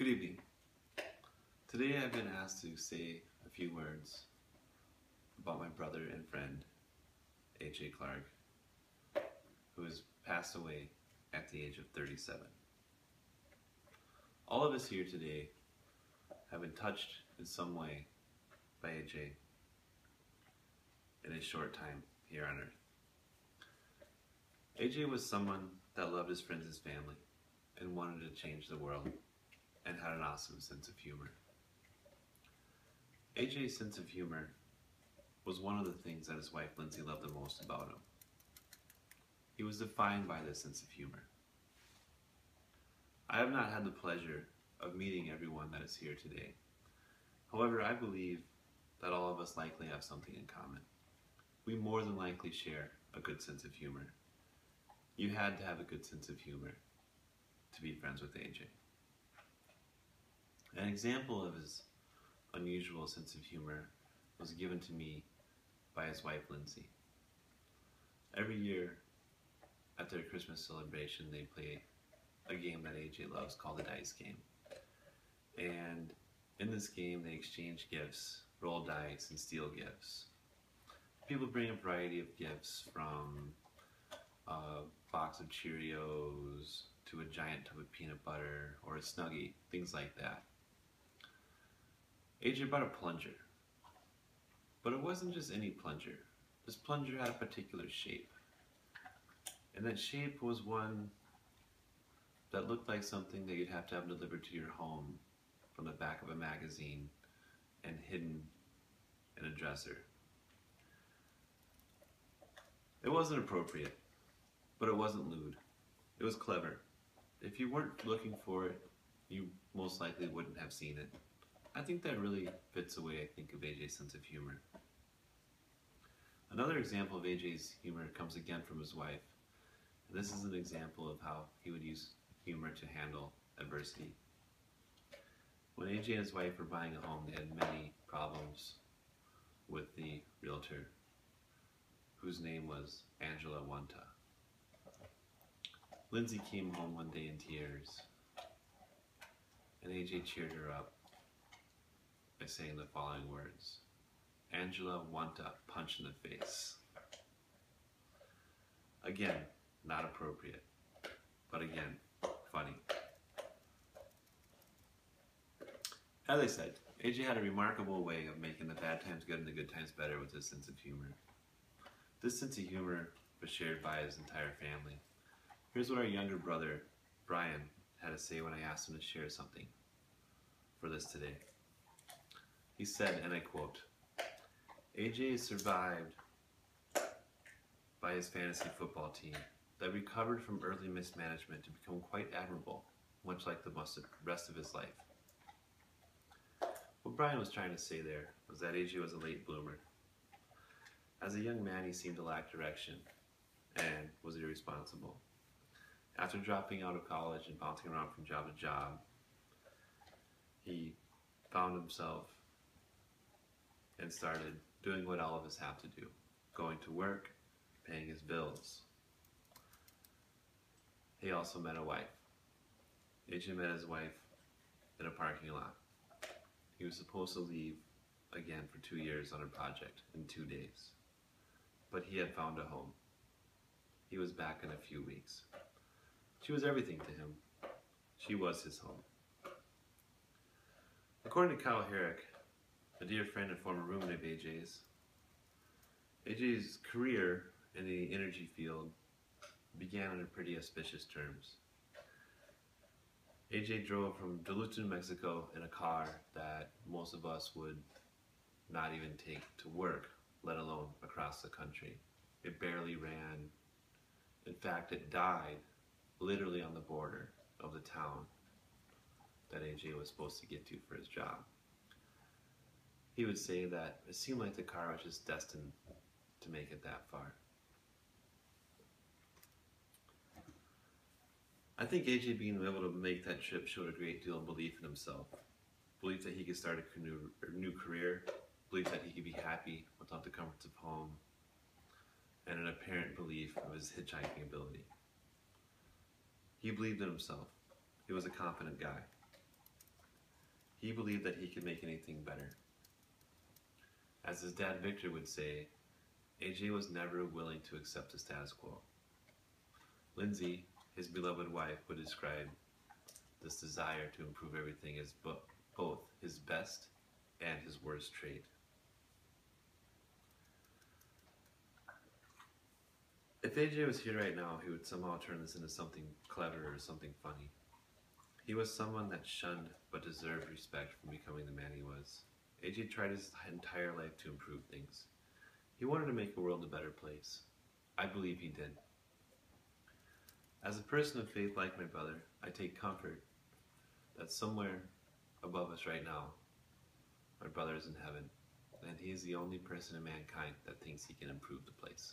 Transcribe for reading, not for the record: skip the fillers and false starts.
Good evening. Today I've been asked to say a few words about my brother and friend, A.J. Clark, who has passed away at the age of 37. All of us here today have been touched in some way by A.J. in his short time here on earth. A.J. was someone that loved his friends and family and wanted to change the world, and had an awesome sense of humor. AJ's sense of humor was one of the things that his wife Lindsay loved the most about him. He was defined by this sense of humor. I have not had the pleasure of meeting everyone that is here today. However, I believe that all of us likely have something in common. We more than likely share a good sense of humor. You had to have a good sense of humor to be friends with AJ. An example of his unusual sense of humor was given to me by his wife Lindsay. Every year at their Christmas celebration they play a game that AJ loves called the dice game. And in this game they exchange gifts, roll dice, and steal gifts. People bring a variety of gifts, from a box of Cheerios to a giant tub of peanut butter or a Snuggie, things like that. AJ brought a plunger, but it wasn't just any plunger. This plunger had a particular shape, and that shape was one that looked like something that you'd have to have delivered to your home from the back of a magazine and hidden in a dresser. It wasn't appropriate, but it wasn't lewd. It was clever. If you weren't looking for it, you most likely wouldn't have seen it. I think that really fits the way I think of AJ's sense of humor. Another example of AJ's humor comes again from his wife. And this is an example of how he would use humor to handle adversity. When AJ and his wife were buying a home, they had many problems with the realtor, whose name was Angela Wanta. Lindsay came home one day in tears, and AJ cheered her up by saying the following words: "Angela Wanta, punch in the face." Again, not appropriate, but again, funny. As I said, AJ had a remarkable way of making the bad times good and the good times better with his sense of humor. This sense of humor was shared by his entire family. Here's what our younger brother, Brian, had to say when I asked him to share something for this today. He said, and I quote, "AJ is survived by his fantasy football team that recovered from early mismanagement to become quite admirable, much like the rest of his life." What Brian was trying to say there was that AJ was a late bloomer. As a young man, he seemed to lack direction and was irresponsible. After dropping out of college and bouncing around from job to job, he found himself and started doing what all of us have to do: going to work, paying his bills. He also met a wife. AJ met his wife in a parking lot. He was supposed to leave again for 2 years on a project in 2 days, but he had found a home. He was back in a few weeks. She was everything to him. She was his home. According to Kyle Herrick, a dear friend and former roommate of AJ's career in the energy field began under pretty auspicious terms. AJ drove from Duluth, New Mexico in a car that most of us would not even take to work, let alone across the country. It barely ran. In fact, it died literally on the border of the town that AJ was supposed to get to for his job. He would say that it seemed like the car was just destined to make it that far. I think AJ being able to make that trip showed a great deal of belief in himself. Belief that he could start a new career, belief that he could be happy without the comforts of home, and an apparent belief of his hitchhiking ability. He believed in himself. He was a confident guy. He believed that he could make anything better. As his dad Victor would say, AJ was never willing to accept the status quo. Lindsay, his beloved wife, would describe this desire to improve everything as both his best and his worst trait. If AJ was here right now, he would somehow turn this into something clever or something funny. He was someone that shunned but deserved respect for becoming the man he was. AJ tried his entire life to improve things. He wanted to make the world a better place. I believe he did. As a person of faith like my brother, I take comfort that somewhere above us right now, my brother is in heaven, and he is the only person in mankind that thinks he can improve the place.